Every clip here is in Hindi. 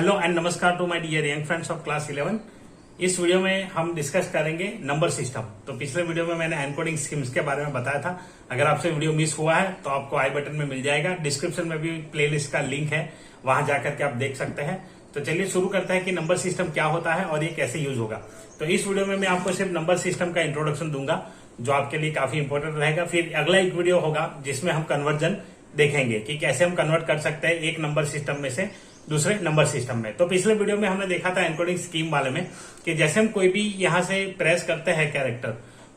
हेलो एंड नमस्कार to my dear young friends of class 11। इस वीडियो में हम डिस्कस करेंगे नंबर सिस्टम। तो पिछले वीडियो में मैंने एनकोडिंग स्कीम्स के बारे में बताया था। अगर आपसे वीडियो मिस हुआ है तो आपको आई बटन में मिल जाएगा, डिस्क्रिप्शन में भी प्लेलिस्ट का लिंक है, वहां जाकर के आप देख सकते हैं। तो चलिए शुरू करते हैं कि नंबर सिस्टम क्या होता है और ये कैसे यूज होगा। तो इस वीडियो में मैं आपको सिर्फ नंबर सिस्टम का इंट्रोडक्शन दूंगा, जो आपके लिए काफी इंपॉर्टेंट रहेगा। फिर अगला एक वीडियो होगा जिसमें हम कन्वर्जन देखेंगे कि कैसे हम कन्वर्ट कर सकते हैं एक नंबर सिस्टम में से दूसरे नंबर सिस्टम में। तो पिछले वीडियो में हमने देखा था एनकोडिंग स्कीम वाले में कि जैसे हम कोई भी यहां से प्रेस करते हैं कैरेक्टर,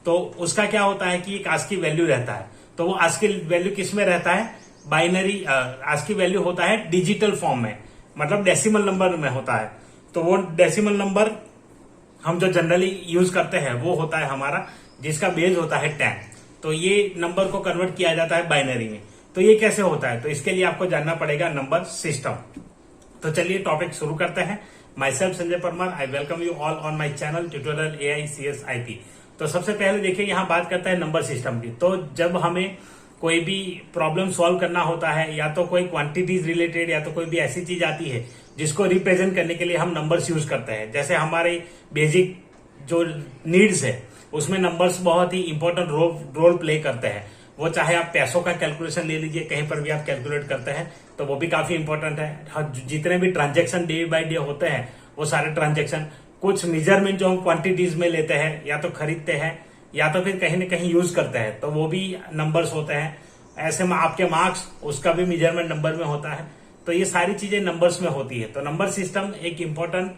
तो उसका क्या होता है कि एक आस्की वैल्यू रहता है। तो वो आस्की वैल्यू किस में रहता है? बाइनरी आस्की वैल्यू होता है डिजिटल फॉर्म में, मतलब डेसिमल नंबर में होता है। तो वो डेसिमल नंबर हम जो जनरली यूज करते हैं वो होता है हमारा, जिसका बेस होता है 10। तो ये नंबर को कन्वर्ट किया जाता है बाइनरी में। तो ये कैसे होता है? तो इसके लिए आपको जानना पड़ेगा नंबर सिस्टम। तो चलिए टॉपिक शुरू करते हैं। My self Sanjay Parmar, I welcome you all on my channel TutorialAICSIP। तो सबसे पहले देखिए यहाँ बात करते हैं नंबर सिस्टम की। तो जब हमें कोई भी प्रॉब्लम सॉल्व करना होता है, या तो कोई क्वांटिटीज रिलेटेड या तो कोई भी ऐसी चीज आती है जिसको रिप्रेजेंट करने के लिए हम नंबर्स यूज करते हैं। जैसे हमारे बेसिक जो नीड्स है उसमें नंबर्स बहुत ही इंपॉर्टेंट रोल प्ले करते हैं। वो चाहे आप पैसों का कैलकुलेशन ले लीजिए, कहीं पर भी आप कैलकुलेट करते हैं तो वो भी काफी इंपॉर्टेंट है। जितने भी ट्रांजेक्शन डे बाय डे होते हैं वो सारे ट्रांजेक्शन, कुछ मेजरमेंट जो हम क्वांटिटीज में लेते हैं या तो खरीदते हैं या तो फिर कहीं ना कहीं यूज करते हैं, तो वो भी नंबर्स होते हैं। ऐसे में आपके मार्क्स, उसका भी मेजरमेंट नंबर में होता है। तो ये सारी चीजें नंबर्स में होती है। तो नंबर सिस्टम एक इंपॉर्टेंट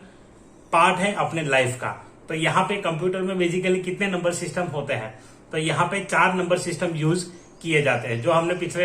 पार्ट है अपने लाइफ का। तो यहाँ पे कंप्यूटर में बेसिकली कितने नंबर सिस्टम होते हैं? तो यहाँ पे 4 नंबर सिस्टम यूज किए जाते हैं, जो हमने पिछले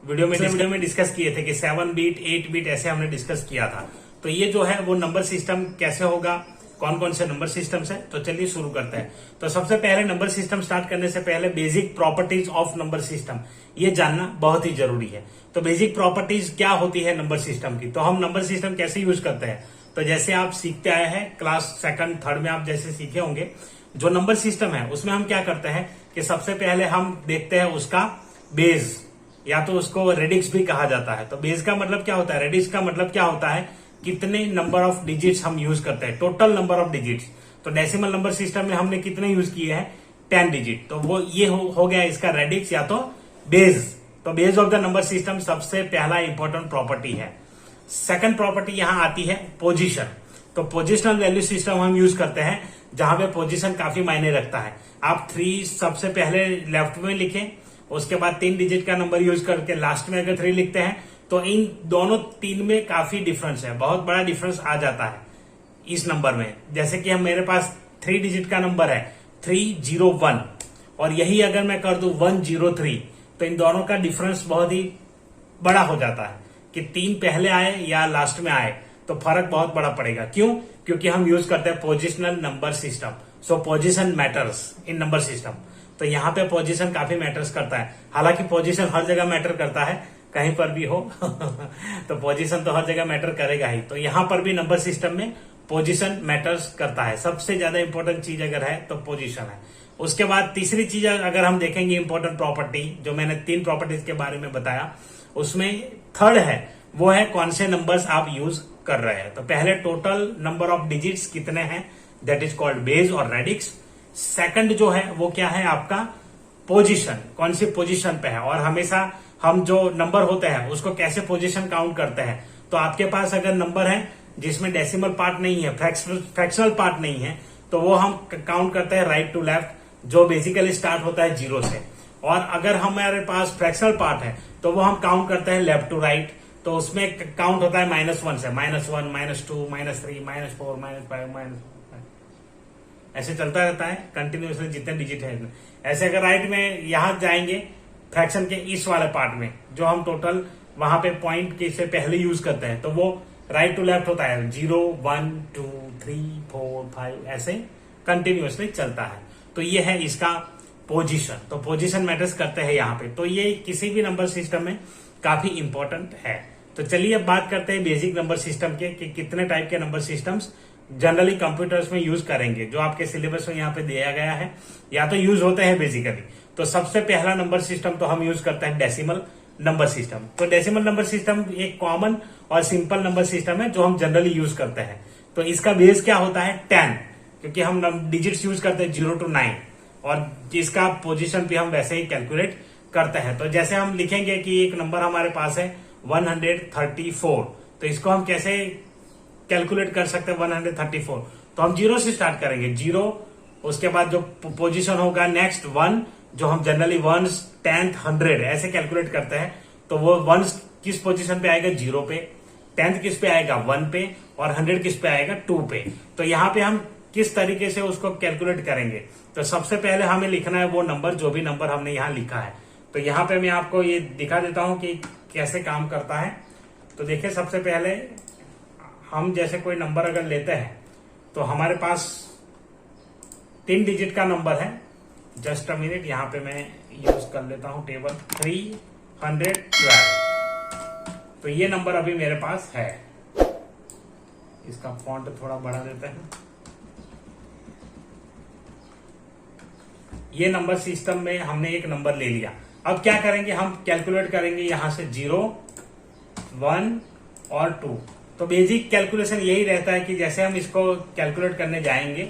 वीडियो में डिस्कस किए थे कि 7 बीट 8 बीट ऐसे हमने डिस्कस किया था। तो ये जो है वो नंबर सिस्टम कैसे होगा, कौन कौन से नंबर सिस्टम्स है, तो चलिए शुरू करते हैं। तो सबसे पहले नंबर सिस्टम स्टार्ट करने से पहले basic properties of number system ये जानना बहुत ही जरूरी है। तो बेसिक प्रॉपर्टीज क्या होती है नंबर सिस्टम की? तो हम नंबर सिस्टम कैसे यूज करते हैं? तो जैसे आप सीखते आए हैं क्लास 2nd 3rd में, आप जैसे सीखे होंगे, जो नंबर सिस्टम है उसमें हम क्या करते हैं कि सबसे पहले हम देखते हैं उसका बेस, या तो उसको रेडिक्स भी कहा जाता है। तो बेस का मतलब क्या होता है, रेडिक्स का मतलब क्या होता है, कितने नंबर ऑफ डिजिट्स हम यूज करते हैं, टोटल नंबर ऑफ डिजिट्स। तो डेसिमल नंबर सिस्टम में हमने कितने यूज किए हैं? 10 डिजिट। तो वो ये हो गया इसका रेडिक्स या तो बेस। तो base of the number system सबसे पहला इंपॉर्टेंट प्रॉपर्टी है। सेकंड प्रॉपर्टी यहां आती है पोजीशन। तो पोजिशनल वैल्यू सिस्टम हम यूज करते हैं, जहां पे पोजीशन काफी मायने रखता है। आप 3 सबसे पहले लेफ्ट में लिखें, उसके बाद 3 डिजिट का नंबर यूज करके लास्ट में अगर 3 लिखते हैं, तो इन दोनों 3 में काफी डिफरेंस है, बहुत बड़ा डिफरेंस आ जाता है इस नंबर में। जैसे कि हम मेरे पास 3 डिजिट का नंबर है 301, और यही अगर मैं कर दूं 103, तो इन दोनों का डिफरेंस बहुत ही बड़ा हो जाता है कि 3 पहले आए या लास्ट में आए, तो फर्क बहुत बड़ा पड़ेगा। क्यों? क्योंकि हम यूज करते हैं positional number system. So position matters in number system. तो यहाँ पे पोजीशन काफी मैटर्स करता है। हालांकि पोजीशन हर जगह मैटर करता है, कहीं पर भी हो तो पोजीशन तो हर जगह मैटर करेगा ही। तो यहाँ पर भी नंबर सिस्टम में पोजीशन मैटर्स करता है। सबसे ज्यादा इंपॉर्टेंट चीज अगर है तो पोजीशन है। उसके बाद तीसरी चीज अगर हम देखेंगे इंपॉर्टेंट प्रॉपर्टी, जो मैंने 3 प्रॉपर्टीज के बारे में बताया, उसमें थर्ड है, वो है कौन से नंबर्स आप यूज कर रहे हैं। तो पहले टोटल नंबर ऑफ डिजिट्स कितने हैं, दैट इज कॉल्ड बेस और रेडिक्स। सेकंड जो है वो क्या है आपका पोजीशन, कौन सी पोजीशन पे है। और हमेशा हम जो नंबर होते हैं उसको कैसे पोजीशन काउंट करते हैं। तो आपके पास अगर नंबर है जिसमें डेसिमल पार्ट नहीं है, फ्रैक्शनल पार्ट नहीं है, तो वो हम काउंट करते हैं राइट टू लेफ्ट, जो बेसिकली स्टार्ट होता है 0 से। और अगर हमारे पास फ्रैक्शनल पार्ट है तो वो हम काउंट करते हैं लेफ्ट टू राइट। तो उसमें काउंट होता है -1 से, -1, -2, -3, -4, -5, -5, ऐसे चलता रहता है कंटिन्यूसली जितने डिजिट है। ऐसे अगर राइट में यहां जाएंगे फ्रैक्शन के इस वाले पार्ट में, जो हम टोटल वहां पे पॉइंट के से पहले यूज करते हैं, तो वो राइट टू लेफ्ट होता है 0, 1, 2, 3, 4, 5, ऐसे कंटिन्यूसली चलता है। तो ये है इसका पोजीशन। तो पोजीशन मैटर्स करते हैं यहाँ पे। तो ये किसी भी नंबर सिस्टम में काफी इंपॉर्टेंट है। तो चलिए अब बात करते हैं बेसिक नंबर सिस्टम के कि कितने टाइप के नंबर सिस्टम्स जनरली कंप्यूटर्स में यूज करेंगे, जो आपके सिलेबस में यहाँ पे दिया गया है या तो यूज होते हैं बेसिकली। तो सबसे पहला नंबर सिस्टम तो हम यूज करते हैं डेसिमल। Number system. तो डेसिमल नंबर सिस्टम एक कॉमन और सिंपल नंबर सिस्टम है जो हम जनरली यूज करते हैं। तो इसका बेस क्या होता है 10, क्योंकि हम डिजिट्स यूज करते हैं 0 to 9 और जिसका पोजीशन भी हम वैसे ही कैलकुलेट करते हैं। तो जैसे हम लिखेंगे कि एक नंबर हमारे पास है 134, तो इसको हम कैसे कैलकुलेट कर सकते हैं 134? तो हम 0 से स्टार्ट करेंगे, 0, उसके बाद जो पोजीशन होगा नेक्स्ट 1, जो हम जनरली 1s 10th 100 ऐसे कैलकुलेट करते हैं। तो वो 1 किस पोजीशन पे आएगा 0 पे, 10th किस पे आएगा 1 पे और 100 किस पे आएगा 2 पे। तो यहाँ पे हम किस तरीके से उसको कैलकुलेट करेंगे? तो सबसे पहले हमें लिखना है वो नंबर, जो भी नंबर हमने यहाँ लिखा है। तो यहाँ पे मैं आपको ये दिखा देता हूं कि कैसे काम करता है। तो देखिए, सबसे पहले हम जैसे कोई नंबर अगर लेते हैं तो हमारे पास 3 डिजिट का नंबर है। जस्ट अ मिनट, यहाँ पे मैं यूज कर लेता हूं टेबल 312। तो ये नंबर अभी मेरे पास है। इसका फॉन्ट थोड़ा बढ़ा देते हैं। ये नंबर सिस्टम में हमने एक नंबर ले लिया। अब क्या करेंगे, हम कैलकुलेट करेंगे यहां से 0, 1 और 2। तो बेसिक कैलकुलेशन यही रहता है कि जैसे हम इसको कैलकुलेट करने जाएंगे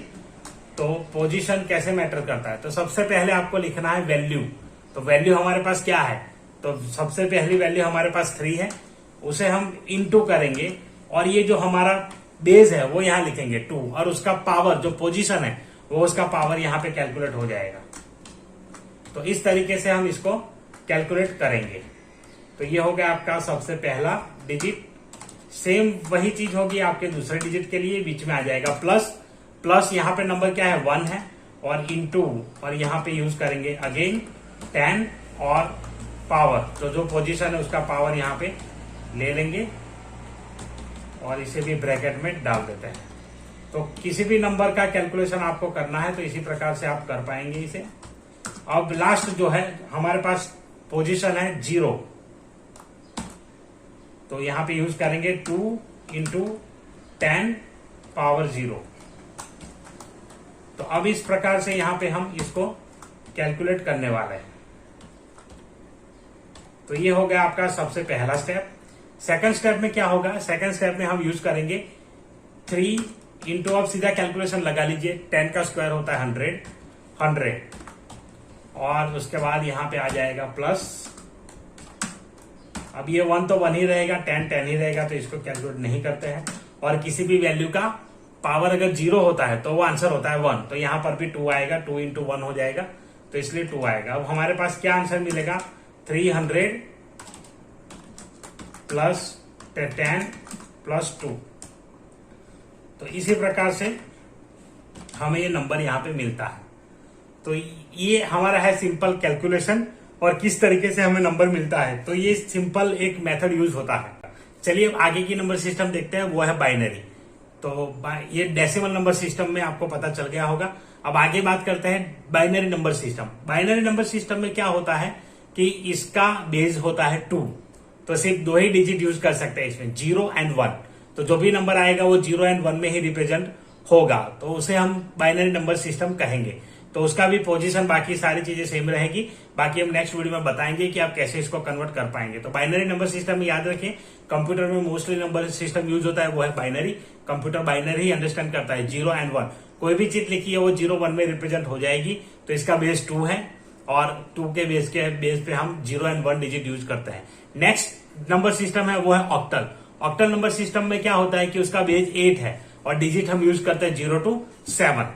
तो पोजीशन कैसे मैटर करता है। तो सबसे पहले आपको लिखना है वैल्यू। तो वैल्यू हमारे पास क्या है? तो सबसे पहली वैल्यू हमारे पास 3 है, उसे हम इनटू करेंगे और ये जो हमारा बेस है वो यहां लिखेंगे 2 और उसका पावर जो पोजीशन है वो उसका पावर यहां पे कैलकुलेट हो जाएगा। तो इस तरीके से हम इसको कैलकुलेट करेंगे। तो ये हो गया आपका सबसे पहला डिजिट। सेम वही चीज होगी आपके दूसरे डिजिट के लिए, बीच में आ जाएगा प्लस। प्लस यहाँ पे नंबर क्या है 1 है और इनटू, और यहाँ पे यूज करेंगे अगेन 10 और पावर, तो जो पोजीशन है उसका पावर यहाँ पे ले लेंगे और इसे भी ब्रैकेट में डाल देते हैं। तो किसी भी नंबर का कैलकुलेशन आपको करना है तो इसी प्रकार से आप कर पाएंगे इसे। अब लास्ट जो है हमारे पास पोजीशन है 0, तो यहां पे यूज करेंगे 2 इंटू 10 पावर 0। तो अब इस प्रकार से यहां पे हम इसको कैलकुलेट करने वाले हैं। तो ये हो गया आपका सबसे पहला स्टेप। सेकंड स्टेप में क्या होगा? सेकंड स्टेप में हम यूज करेंगे 3 इंटू, अब सीधा कैलकुलेशन लगा लीजिए, 10 का स्क्वायर होता है 100 और उसके बाद यहां पे आ जाएगा प्लस। अब ये 1 तो 1 ही रहेगा, 10 ही रहेगा, तो इसको कैलकुलेट नहीं करते हैं। और किसी भी वैल्यू का पावर अगर 0 होता है तो वो आंसर होता है 1, तो यहां पर भी 2 आएगा, 2 इंटू 1 हो जाएगा, तो इसलिए 2 आएगा। अब हमारे पास क्या आंसर मिलेगा? 300 प्लस 10 प्लस 2। तो इसी प्रकार से हमें ये नंबर यहां पे मिलता है। तो ये हमारा है सिंपल कैलकुलेशन और किस तरीके से हमें नंबर मिलता है। तो ये सिंपल एक मेथड यूज होता है। चलिए अब आगे की नंबर सिस्टम देखते हैं, वो है बाइनरी। तो ये डेसिमल नंबर सिस्टम में आपको पता चल गया होगा। अब आगे बात करते हैं binary number system. Binary number system में क्या होता है कि इसका बेस होता है 2, तो सिर्फ 2 ही डिजिट यूज कर सकते हैं इसमें, 0 एंड 1। तो जो भी नंबर आएगा वो 0 एंड 1 में ही रिप्रेजेंट होगा, तो उसे हम बाइनरी नंबर सिस्टम कहेंगे। तो उसका भी पोजीशन, बाकी सारी चीजें सेम रहेगी। बाकी हम नेक्स्ट वीडियो में बताएंगे कि आप कैसे इसको कन्वर्ट कर पाएंगे। तो बाइनरी नंबर सिस्टम में याद रखें, कंप्यूटर में मोस्टली नंबर सिस्टम यूज होता है वो है बाइनरी। कंप्यूटर बाइनरी ही अंडरस्टैंड करता है, 0 एंड 1। कोई भी चीज लिखी है वो 0 1 में रिप्रेजेंट हो जाएगी। तो इसका बेस 2 है और 2 के बेस पे हम 0 एंड 1 डिजिट यूज करते हैं। नेक्स्ट नंबर सिस्टम है वो है ऑक्टल। ऑक्टल नंबर सिस्टम में क्या होता है कि उसका बेस 8 है और डिजिट हम यूज करते हैं 0 to 7।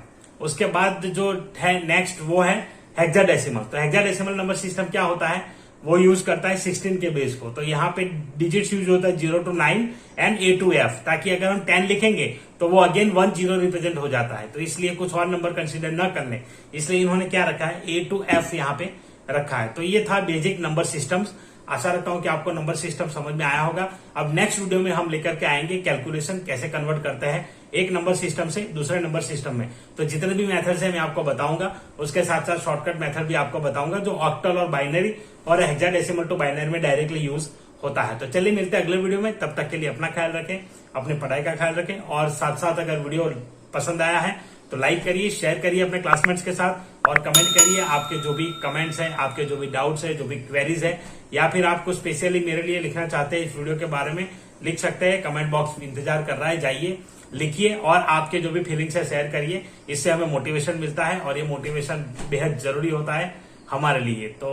उसके बाद जो है नेक्स्ट वो है हेक्साडेसिमल। तो हेक्साडेसिमल नंबर सिस्टम क्या होता है, वो यूज करता है 16 के बेस को। तो यहाँ पे डिजिट्स यूज होता है 0 to 9 and A to F, ताकि अगर हम 10 लिखेंगे तो वो अगेन 1 0 रिप्रेजेंट हो जाता है। तो इसलिए कुछ और नंबर कंसिडर न कर ले, इसलिए इन्होंने क्या रखा है A to F यहाँ पे रखा है। तो ये था बेसिक नंबर सिस्टम्स। आशा रखता हूं कि आपको नंबर सिस्टम समझ में आया होगा। अब नेक्स्ट वीडियो में हम लेकर के आएंगे कैलकुलेशन कैसे कन्वर्ट करते हैं एक नंबर सिस्टम से दूसरे नंबर सिस्टम में। तो जितने भी मेथड्स हैं मैं आपको बताऊंगा, उसके साथ साथ शॉर्टकट मेथड भी आपको बताऊंगा जो ऑक्टल और बाइनरी और हेक्साडेसिमल टू बाइनरी में डायरेक्टली यूज होता है। तो चलिए मिलते हैं अगले वीडियो में, तब तक के लिए अपना ख्याल रखें, अपनी पढ़ाई का ख्याल रखें और साथ साथ अगर वीडियो पसंद आया है तो लाइक करिए, शेयर करिए अपने क्लासमेट्स के साथ और कमेंट करिए आपके जो भी कमेंट्स हैं, आपके जो भी डाउट्स है, जो भी क्वेरीज है, या फिर आप कुछ स्पेशली मेरे लिए लिखना चाहते हैं इस वीडियो के बारे में, लिख सकते हैं। कमेंट बॉक्स इंतजार कर रहा है, जाइए लिखिए और आपके जो भी फीलिंग्स है शेयर करिए। इससे हमें मोटिवेशन मिलता है और ये मोटिवेशन बेहद जरूरी होता है हमारे लिए। तो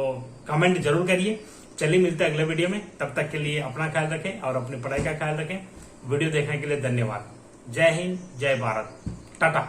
कमेंट जरूर करिए। चलिए मिलते हैं अगले वीडियो में, तब तक के लिए अपना ख्याल रखें और अपनी पढ़ाई का ख्याल रखें। वीडियो देखने के लिए धन्यवाद। जय हिंद, जय भारत, टाटा।